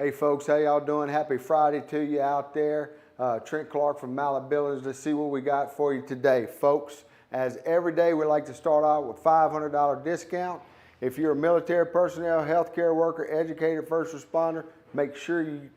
Hey folks, how y'all doing? Happy Friday to you out there. Trent Clark from Mallett Buildings. Let's see what we got for you today, folks. As every day, we like to start out with $500 discount. If you're a military personnel, healthcare worker, educator, first responder, make sure you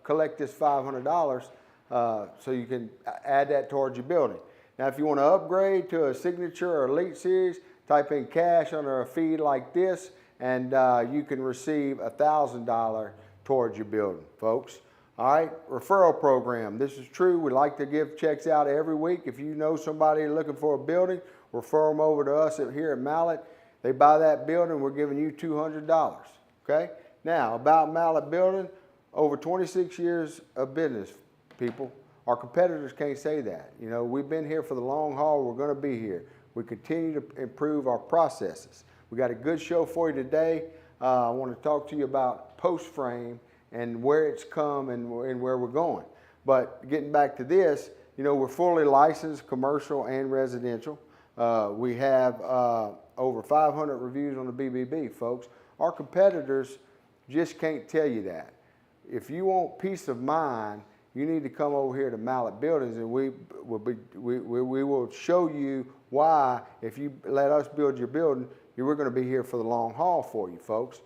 collect this $500 so you can add that towards your building. Now, if you want to upgrade to a signature or elite series, type in cash under a feed like this, and you can receive $1,000 towards your building, folks. All right, referral program. This is true. We like to give checks out every week. If you know somebody looking for a building, refer them over to us here at Mallett. They buy that building, we're giving you $200, okay? Now, about Mallett Building, over 26 years of business, people. Our competitors can't say that. You know, we've been here for the long haul. We're going to be here. We continue to improve our processes. We got a good show for you today. I want to talk to you about post frame and where it's come and where we're going. But getting back to this, you know, we're fully licensed commercial and residential. We have over 500 reviews on the BBB, folks. Our competitors just can't tell you that. If you want peace of mind, you need to come over here to Mallett Buildings, and we will show you why. If you let us build your building, we're going to be here for the long haul for you, folks.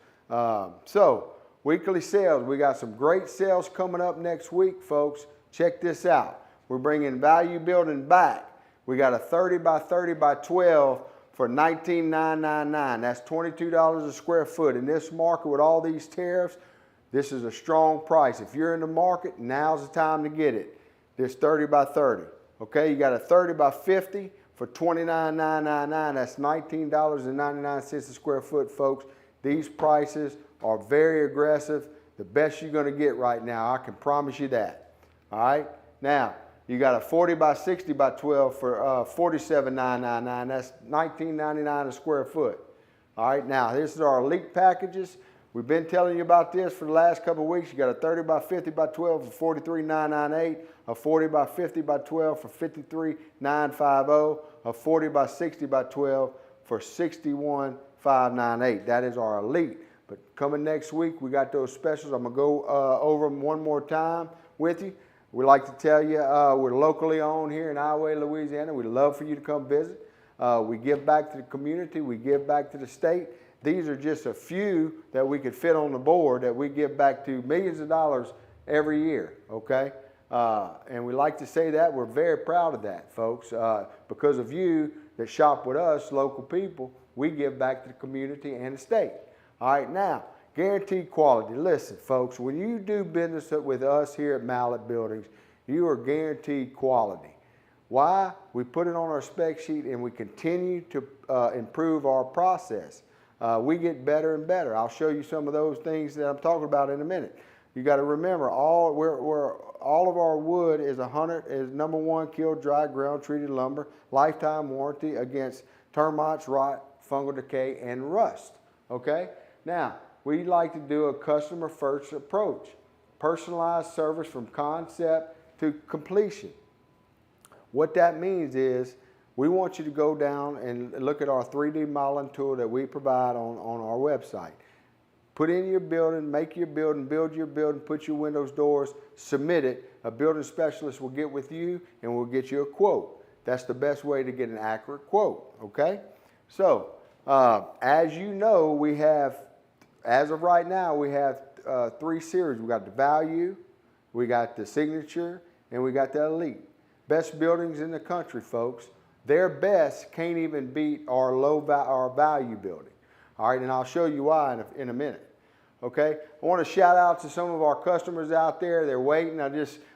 So weekly sales, we got some great sales coming up next week, folks. Check this out. We're bringing value building back. We got a 30 by 30 by 12 for $19,999. That's $22 a square foot. In this market with all these tariffs, this is a strong price. If you're in the market, now's the time to get it. This 30 by 30. Okay, you got a 30 by 50 for $29,999. That's $19.99 a square foot, folks. These prices are very aggressive. The best you're going to get right now. I can promise you that. All right. Now, you got a 40 by 60 by 12 for $47,999. That's $19.99 a square foot. All right. Now, this is our elite packages. We've been telling you about this for the last couple of weeks. You got a 30 by 50 by 12 for $43,998, a 40 by 50 by 12 for $53,950, a 40 by 60 by 12 for $61,598. That is our elite. But coming next week, we got those specials. I'm going to go over them one more time with you. We'd like to tell you we're locally owned here in Iowa, Louisiana. We'd love for you to come visit. We give back to the community. We give back to the state. These are just a few that we could fit on the board that we give back to millions of dollars every year, okay? And we like to say that. We're very proud of that, folks. Because of you that shop with us, local people, we give back to the community and the state. All right, now, guaranteed quality. Listen, folks, when you do business with us here at Mallett Buildings, you are guaranteed quality. Why? We put it on our spec sheet and we continue to improve our process. We get better and better. I'll show you some of those things that I'm talking about in a minute. You got to remember, all of our wood is number one killed dry ground treated lumber, lifetime warranty against termites, rot, fungal decay, and rust. Okay? Now, we like to do a customer first approach, personalized service from concept to completion. What that means is we want you to go down and look at our 3D modeling tool that we provide on our website. Put in your building, make your building, build your building, put your windows, doors, submit it. A building specialist will get with you and we'll get you a quote. That's the best way to get an accurate quote, okay? So, as you know, we have, as of right now, we have 3 series. We got the value, we got the signature, and we got the elite. Best buildings in the country, folks. Their best can't even beat our our value building. All right, and I'll show you why in a minute. Okay, I want to shout out to some of our customers out there. They're waiting. I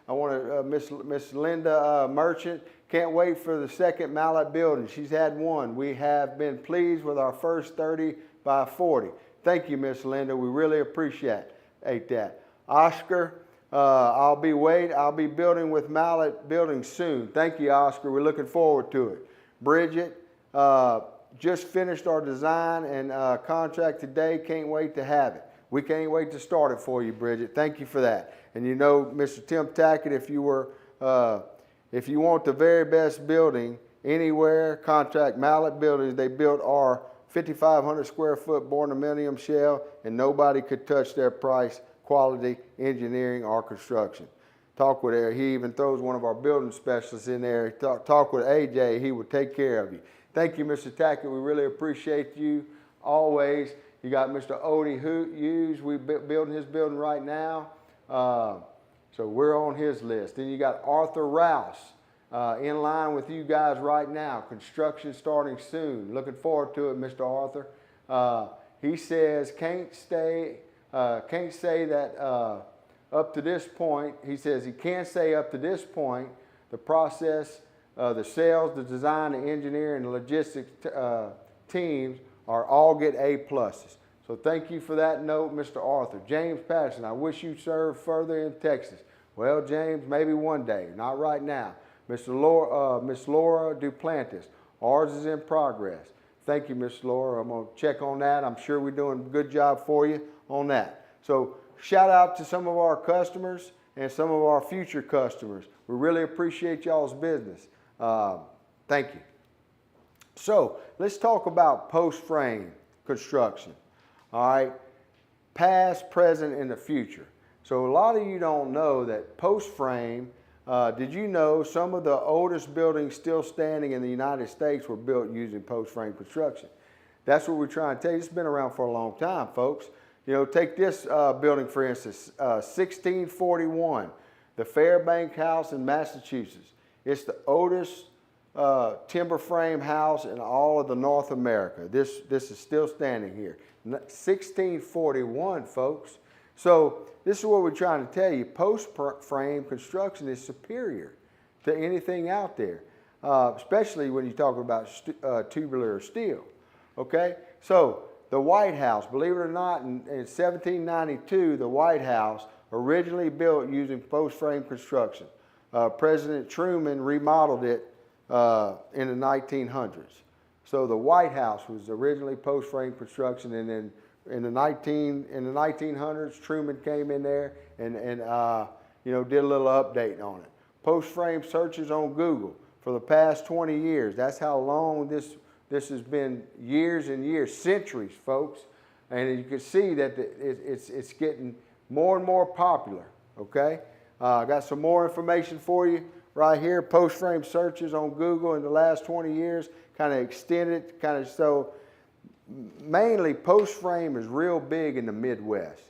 want to Miss Linda Merchant. Can't wait for the second Mallett building. She's had one. We have been pleased with our first 30 by 40. Thank you, Miss Linda. We really appreciate that. Oscar. I'll be building with Mallett Buildings soon. Thank you, Oscar. We're looking forward to it. Bridget, just finished our design and contract today. Can't wait to have it. We can't wait to start it for you, Bridget. Thank you for that. And you know, Mr. Tim Tackett, if you want the very best building anywhere, contact Mallett Buildings. They built our 5,500 square foot born-aluminium shell, and nobody could touch their price quality engineering or construction. Talk with her. He even throws one of our building specialists in there. Talk with AJ. He will take care of you. Thank you, Mr. Tackett. We really appreciate you always. You got Mr. Odie Hughes. We're building his building right now. So we're on his list. Then you got Arthur Rouse in line with you guys right now. Construction starting soon. Looking forward to it, Mr. Arthur. He says can't say that up to this point. He says he can't say up to this point the process, the sales, the design, the engineering, and the logistics teams are all get A pluses. So thank you for that note, Mr. Arthur. James Patterson, I wish you served further in Texas. Well, James, maybe one day, not right now. Miss Laura Duplantis, ours is in progress. Thank you, Miss Laura. I'm going to check on that. I'm sure we're doing a good job for you on that. So shout out to some of our customers and some of our future customers. We really appreciate y'all's business. Thank you. So let's talk about post-frame construction. All right, past, present, and the future. So a lot of you don't know that post-frame, did you know some of the oldest buildings still standing in the United States were built using post-frame construction? That's what we're trying to tell you. It's been around for a long time, folks. You know, take this building, for instance, 1641, the Fairbank House in Massachusetts. It's the oldest timber frame house in all of the North America. This is still standing here. 1641, folks. So this is what we're trying to tell you. Post-frame construction is superior to anything out there, especially when you talk about tubular steel. Okay, so the White House, believe it or not, in 1792, the White House originally built using post-frame construction. President Truman remodeled it in the 1900s. So the White House was originally post-frame construction, and then in the 1900s, Truman came in there and you know, did a little update on it. Post-frame searches on Google for the past 20 years. That's how long this has been, years and years, centuries, folks. And you can see that it's getting more and more popular. Okay, I got some more information for you right here. Post-frame searches on Google in the last 20 years kind of extended, so mainly post-frame is real big in the Midwest.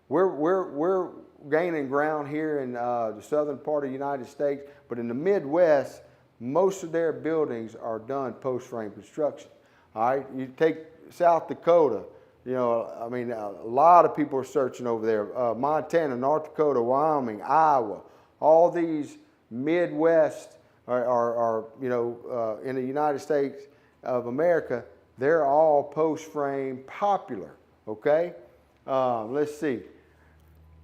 We're gaining ground here in the southern part of the United States, but in the Midwest, most of their buildings are done post-frame construction. All right, you take South Dakota, you know, I mean, a lot of people are searching over there. Montana, North Dakota, Wyoming, Iowa, all these Midwest are you know, in the United States of America, they're all post-frame popular, okay? Let's see.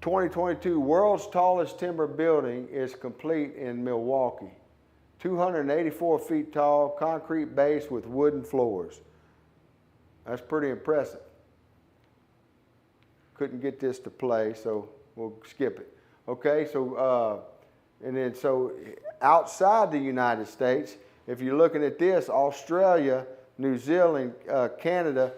2022, world's tallest timber building is complete in Milwaukee. 284 feet tall, concrete base with wooden floors. That's pretty impressive. Couldn't get this to play, so we'll skip it. Okay, so, and then so outside the United States, if you're looking at this, Australia, New Zealand, Canada,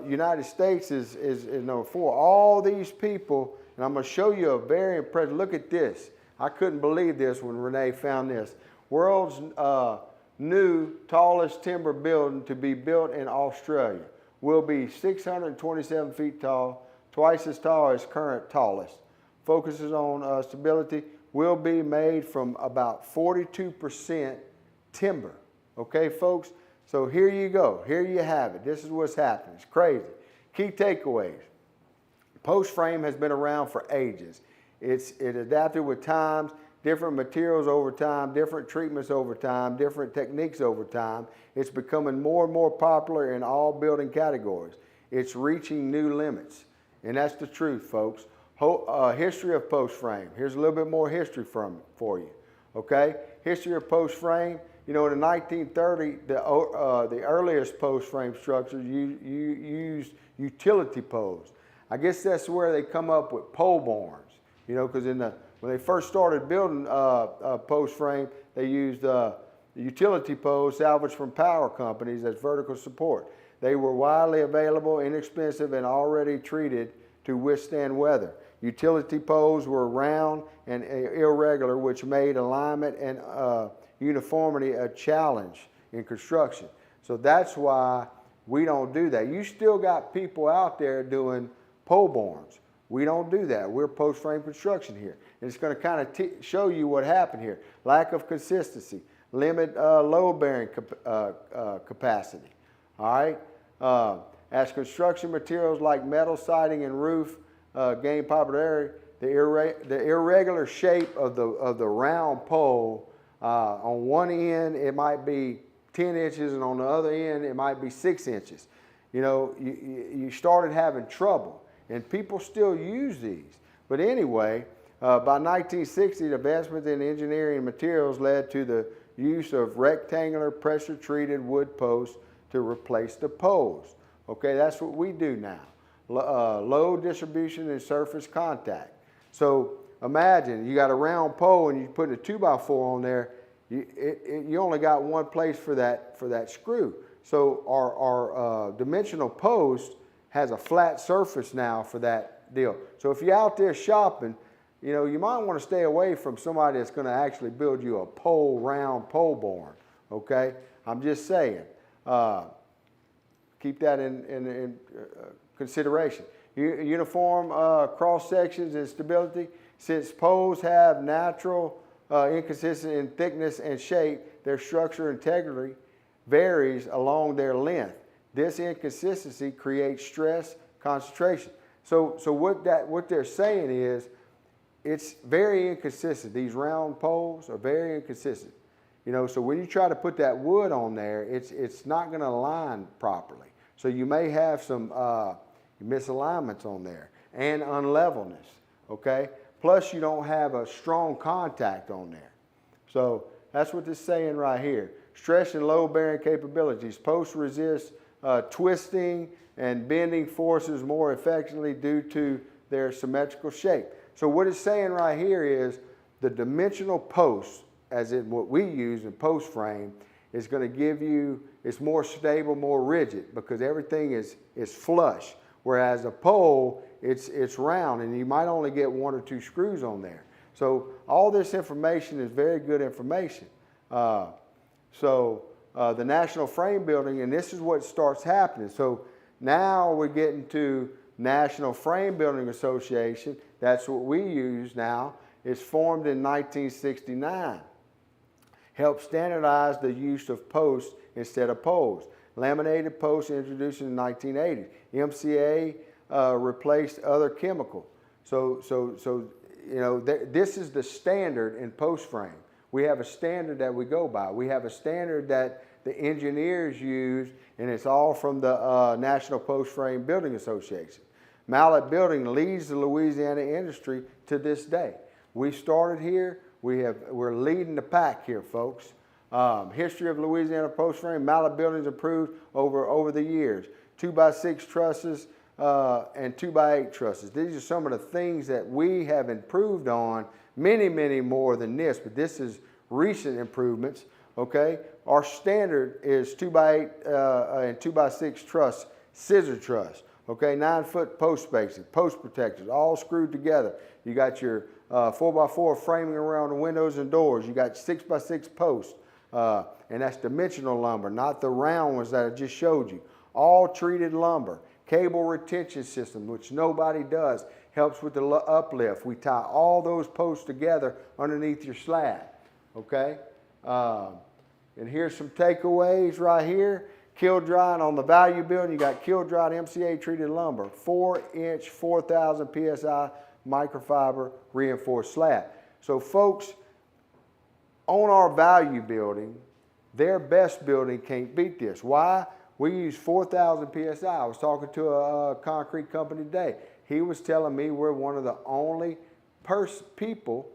United States is number 4. All these people, and I'm going to show you a very impressive, look at this. I couldn't believe this when Renee found this. World's new tallest timber building to be built in Australia will be 627 feet tall, twice as tall as current tallest. Focuses on stability, will be made from about 42% timber. Okay, folks? So here you go. Here you have it. This is what's happening. It's crazy. Key takeaways. Post-frame has been around for ages. It adapted with times, different materials over time, different treatments over time, different techniques over time. It's becoming more and more popular in all building categories. It's reaching new limits. And that's the truth, folks. History of post-frame. Here's a little bit more history for you. Okay? History of post-frame. You know, in the 1930s, the earliest post-frame structures used utility poles. I guess that's where they come up with pole barns. You know, because when they first started building post-frame, they used utility poles salvaged from power companies as vertical support. They were widely available, inexpensive, and already treated to withstand weather. Utility poles were round and irregular, which made alignment and uniformity a challenge in construction. So that's why we don't do that. You still got people out there doing pole barns. We don't do that. We're post frame construction here. And it's going to kind of show you what happened here. Lack of consistency, limit load bearing capacity. All right. As construction materials like metal siding and roof gain popularity, the irregular shape of the round pole, on one end it might be 10 inches and on the other end it might be 6 inches. You know, you started having trouble, and people still use these. But anyway, by 1960, the advancements in engineering materials led to the use of rectangular pressure-treated wood posts to replace the poles. Okay, that's what we do now. Load distribution and surface contact. So imagine you got a round pole and you put a 2x4 on there. You only got one place for that screw. So our dimensional post has a flat surface now for that deal. So if you're out there shopping, you know, you might want to stay away from somebody that's going to actually build you a round pole barn. Okay, I'm just saying. Keep that in consideration. Uniform cross sections and stability. Since poles have natural inconsistent in thickness and shape, their structure integrity varies along their length. This inconsistency creates stress concentration. So what they're saying is, it's very inconsistent. These round poles are very inconsistent. You know, so when you try to put that wood on there, it's not going to align properly. So you may have some misalignments on there and unlevelness. Okay. Plus, you don't have a strong contact on there. So that's what this is saying right here. Stress and load-bearing capabilities. Posts resist twisting and bending forces more effectively due to their symmetrical shape. So what it's saying right here is the dimensional post, as in what we use in post frame, is going to give you, it's more stable, more rigid, because everything is flush. Whereas a pole, it's round, and you might only get 1 or 2 screws on there. So all this information is very good information. The National Frame Building, and this is what starts happening. So now we're getting to National Frame Building Association. That's what we use now. It's formed in 1969. Helped standardize the use of posts instead of poles. Laminated posts introduced in the 1980s. MCA replaced other chemical. So you know, this is the standard in post frame. We have a standard that we go by. We have a standard that the engineers use, and it's all from the National Post Frame Building Association. Mallett Building leads the Louisiana industry to this day. We started here. We're leading the pack here, folks. History of Louisiana post frame. Mallett Buildings improved over the years. 2x6 trusses and 2x8 trusses. These are some of the things that we have improved on. Many more than this, but this is recent improvements. Okay, our standard is 2x8 and 2x6 truss, scissor truss. Okay, 9-foot post spacing, post protectors, all screwed together. You got your 4x4 framing around the windows and doors. You got 6x6 posts, and that's dimensional lumber, not the round ones that I just showed you. All treated lumber. Cable retention system, which nobody does, helps with the uplift. We tie all those posts together underneath your slab. Okay, and here's some takeaways right here. Kiln dried on the value building, you got kiln dried MCA treated lumber, 4-inch, 4,000 PSI microfiber reinforced slab. So folks, on our value building, their best building can't beat this. Why? We use 4,000 PSI. I was talking to a concrete company today. He was telling me we're one of the only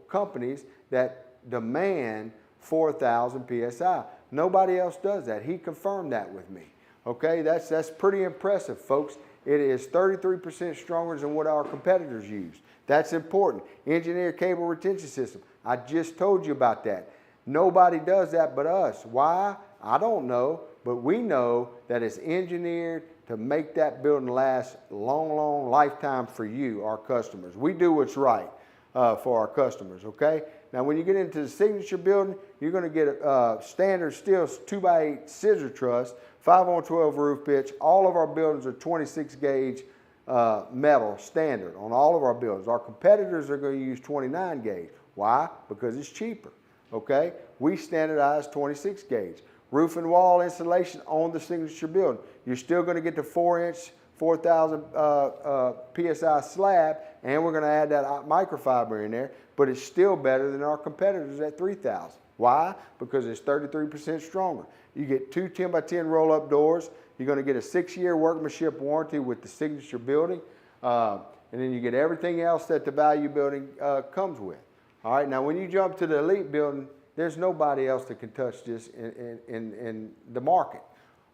companies that demand 4,000 PSI. Nobody else does that. He confirmed that with me. Okay, that's pretty impressive, folks. It is 33% stronger than what our competitors use. That's important. Engineered cable retention system. I just told you about that. Nobody does that but us. Why? I don't know, but we know that it's engineered to make that building last long, long lifetime for you, our customers. We do what's right for our customers, okay? Now, when you get into the signature building, you're going to get a standard steel 2x8 scissor truss, 5-on-12 roof pitch. All of our buildings are 26 gauge metal standard on all of our buildings. Our competitors are going to use 29 gauge. Why? Because it's cheaper, okay? We standardize 26 gauge. Roof and wall insulation on the signature building. You're still going to get the 4-inch, 4,000 PSI slab, and we're going to add that microfiber in there, but it's still better than our competitors at 3,000. Why? Because it's 33% stronger. You get 2 10x10 roll-up doors. You're going to get a 6-year workmanship warranty with the signature building, and then you get everything else that the value building comes with. All right, now when you jump to the elite building, there's nobody else that can touch this in the market.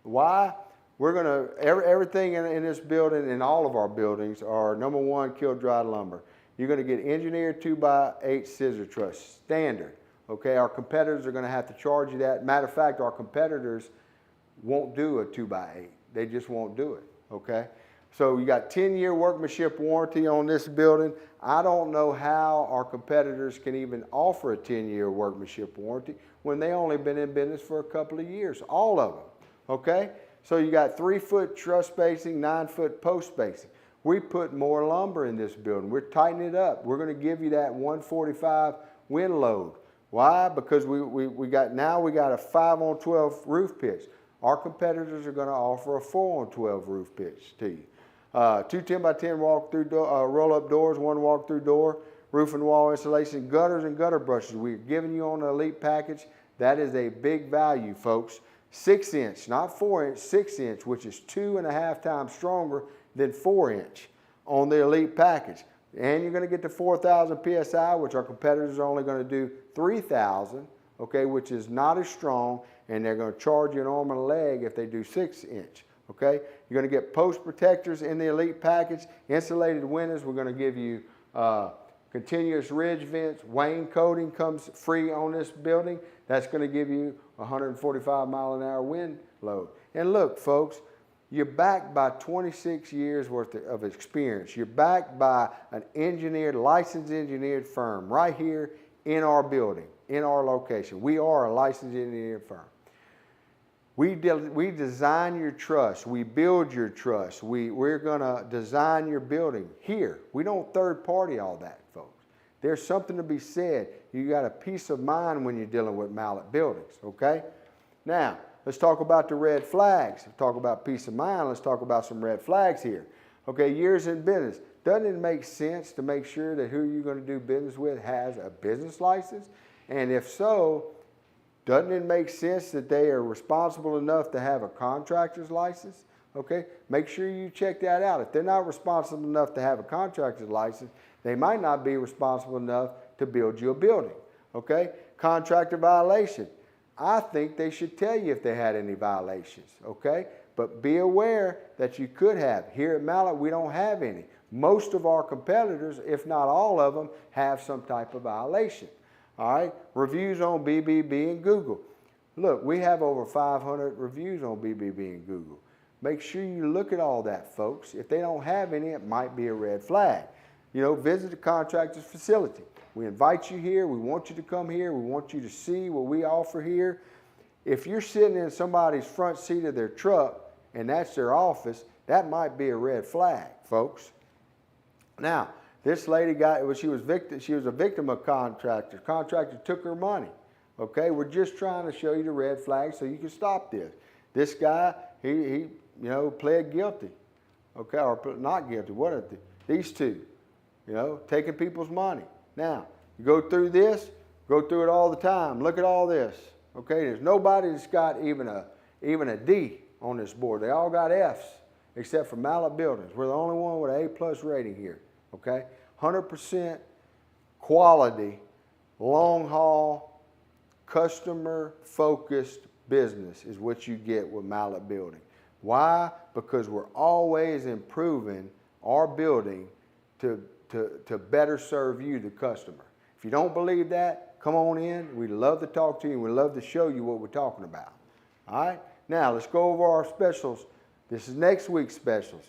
Why? We're going to, everything in this building, in all of our buildings, are #1 kiln-dried lumber. You're going to get engineered 2x8 scissor truss, standard. Okay, our competitors are going to have to charge you that. Matter of fact, our competitors won't do a 2x8. They just won't do it, okay? So you got 10-year workmanship warranty on this building. I don't know how our competitors can even offer a 10-year workmanship warranty when they only been in business for a couple of years, all of them, okay? So you got 3-foot truss spacing, 9-foot post spacing. We put more lumber in this building. We're tightening it up. We're going to give you that 145 wind load. Why? Because we got a 5-on-12 roof pitch. Our competitors are going to offer a 4-on-12 roof pitch to you. 2 10x10 walk-through roll-up doors, 1 walk-through door, roof and wall insulation, gutters and gutter brushes. We're giving you on the elite package. That is a big value, folks. 6-inch, not 4-inch, 6-inch, which is 2.5 times stronger than 4-inch on the elite package. And you're going to get the 4,000 PSI, which our competitors are only going to do 3,000, okay, which is not as strong, and they're going to charge you an arm and a leg if they do 6-inch, okay? You're going to get post protectors in the elite package, insulated windows. We're going to give you continuous ridge vents. Wayne coating comes free on this building. That's going to give you 145 mile an hour wind load. And look, folks, you're backed by 26 years worth of experience. You're backed by an engineered, licensed engineered firm right here in our building, in our location. We are a licensed engineered firm. We design your truss. We build your truss. We're going to design your building here. We don't third party all that, folks. There's something to be said. You got a peace of mind when you're dealing with Mallett buildings, okay? Now, let's talk about the red flags. Let's talk about peace of mind. Let's talk about some red flags here. Okay, years in business. Doesn't it make sense to make sure that who you're going to do business with has a business license? And if so, doesn't it make sense that they are responsible enough to have a contractor's license? Okay, make sure you check that out. If they're not responsible enough to have a contractor's license, they might not be responsible enough to build you a building. Okay, contractor violation. I think they should tell you if they had any violations, okay? But be aware that you could have. Here at Mallett, we don't have any. Most of our competitors, if not all of them, have some type of violation. All right, reviews on BBB and Google. Look, we have over 500 reviews on BBB and Google. Make sure you look at all that, folks. If they don't have any, it might be a red flag. You know, visit the contractor's facility. We invite you here. We want you to come here. We want you to see what we offer here. If you're sitting in somebody's front seat of their truck and that's their office, that might be a red flag, folks. Now, this lady she was a victim of contractors. Contractor took her money. Okay, we're just trying to show you the red flag so you can stop this. This guy, he pled guilty. Okay, or not guilty. What are these two? Taking people's money. Now, you go through this, go through it all the time. Look at all this. Okay, there's nobody that's got even a D on this board. They all got Fs, except for Mallett Buildings. We're the only one with an A+ rating here. Okay, 100% quality, long haul, customer focused business is what you get with Mallett Building. Why? Because we're always improving our building to better serve you, the customer. If you don't believe that, come on in. We'd love to talk to you. We'd love to show you what we're talking about. All right? Now, let's go over our specials This is next week's specials.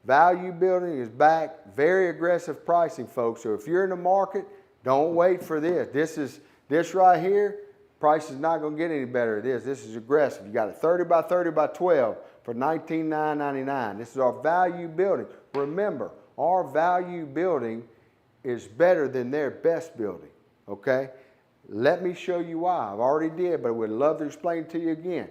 Value building is back. Very aggressive pricing, folks. So if you're in the market, don't wait for this. This right here, price is not going to get any better than this. This is aggressive. You got a 30 by 30 by 12 for $19,999. This is our value building. Remember, our value building is better than their best building, okay? Let me show you why. I've already did, but I would love to explain it to you again.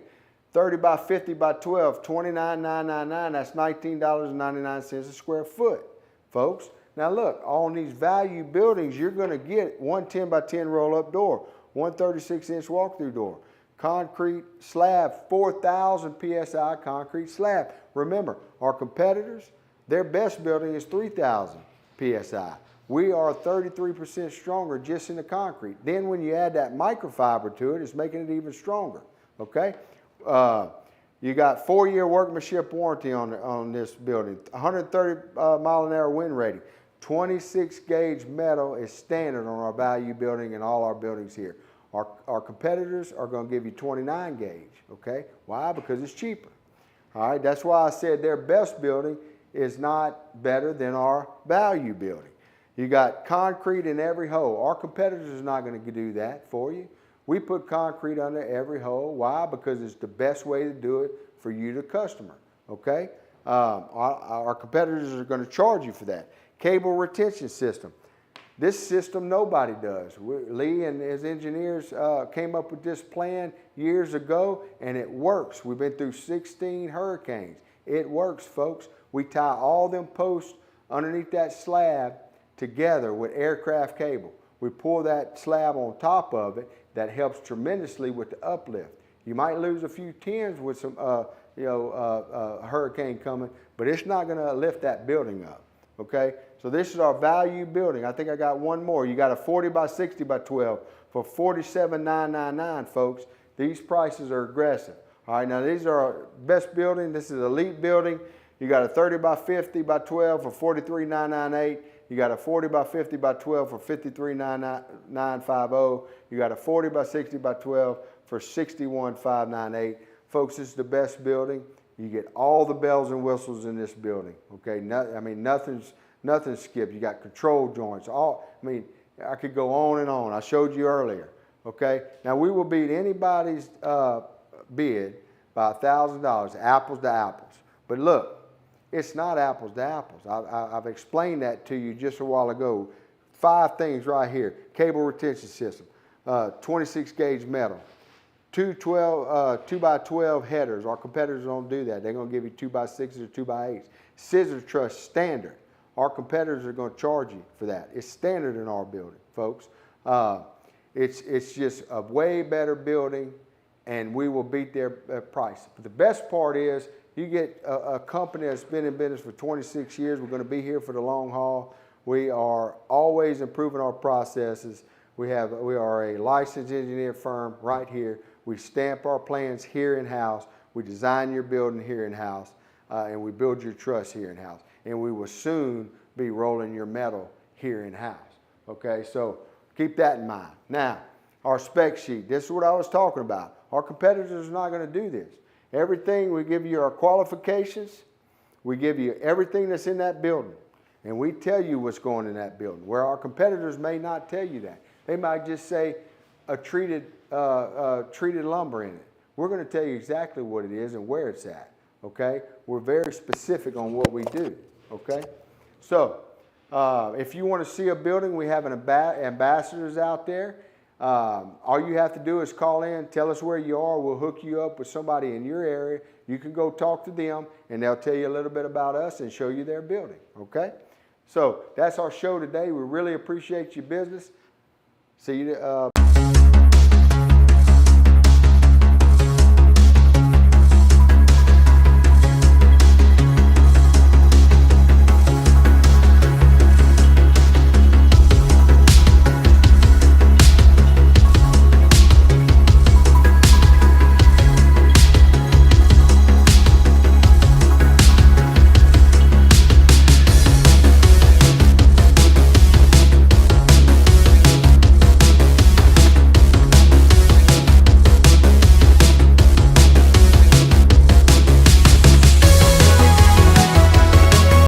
30 by 50 by 12, $29,999. That's $19.99 a square foot, folks. Now look, on these value buildings, you're going to get one 10 by 10 roll-up door, one 36-inch walk-through door, concrete slab, 4,000 PSI concrete slab. Remember, our competitors, their best building is 3,000 PSI. We are 33% stronger just in the concrete. Then when you add that microfiber to it, it's making it even stronger, okay? You got 4-year workmanship warranty on this building, 130 mile an hour wind rating. 26 gauge metal is standard on our value building and all our buildings here. Our competitors are going to give you 29 gauge, okay? Why? Because it's cheaper. All right, that's why I said their best building is not better than our value building. You got concrete in every hole. Our competitors is not going to do that for you. We put concrete under every hole. Why? Because it's the best way to do it for you, the customer, okay? Our competitors are going to charge you for that. Cable retention system. This system nobody does. Lee and his engineers came up with this plan years ago, and it works. We've been through 16 hurricanes. It works, folks. We tie all them posts underneath that slab together with aircraft cable. We pull that slab on top of it. That helps tremendously with the uplift. You might lose a few tens with some hurricane coming, but it's not going to lift that building up, okay? So this is our value building. I think I got one more. You got a 40 by 60 by 12 for $47,999, folks. These prices are aggressive. All right, now these are our best building. This is elite building. You got a 30 by 50 by 12 for $43,998. You got a 40 by 50 by 12 for $53,950. You got a 40 by 60 by 12 for $61,598. Folks, this is the best building. You get all the bells and whistles in this building. Okay, nothing's skipped. You got control joints. I could go on and on. I showed you earlier. Okay, now we will beat anybody's bid by $1,000, apples to apples. But look. It's not apples to apples. I've explained that to you just a while ago. 5 things right here. Cable retention system, 26 gauge metal, 2 by 12 headers. Our competitors don't do that. They're going to give you 2 by 6s or 2 by 8s. Scissor truss standard. Our competitors are going to charge you for that. It's standard in our building, folks. It's just a way better building, and we will beat their price. But the best part is, you get a company that's been in business for 26 years. We're going to be here for the long haul. We are always improving our processes. We are a licensed engineer firm right here. We stamp our plans here in-house. We design your building here in-house, and we build your truss here in-house. And we will soon be rolling your metal here in-house. Okay, so keep that in mind. Now, our spec sheet. This is what I was talking about. Our competitors are not going to do this. Everything, we give you our qualifications, we give you everything that's in that building, and we tell you what's going in that building, where our competitors may not tell you that. They might just say a treated lumber in it. We're going to tell you exactly what it is and where it's at, okay? We're very specific on what we do, okay? So, if you want to see a building, we have ambassadors out there. All you have to do is call in, tell us where you are. We'll hook you up with somebody in your area. You can go talk to them, and they'll tell you a little bit about us and show you their building, okay? So that's our show today. We really appreciate your business. See you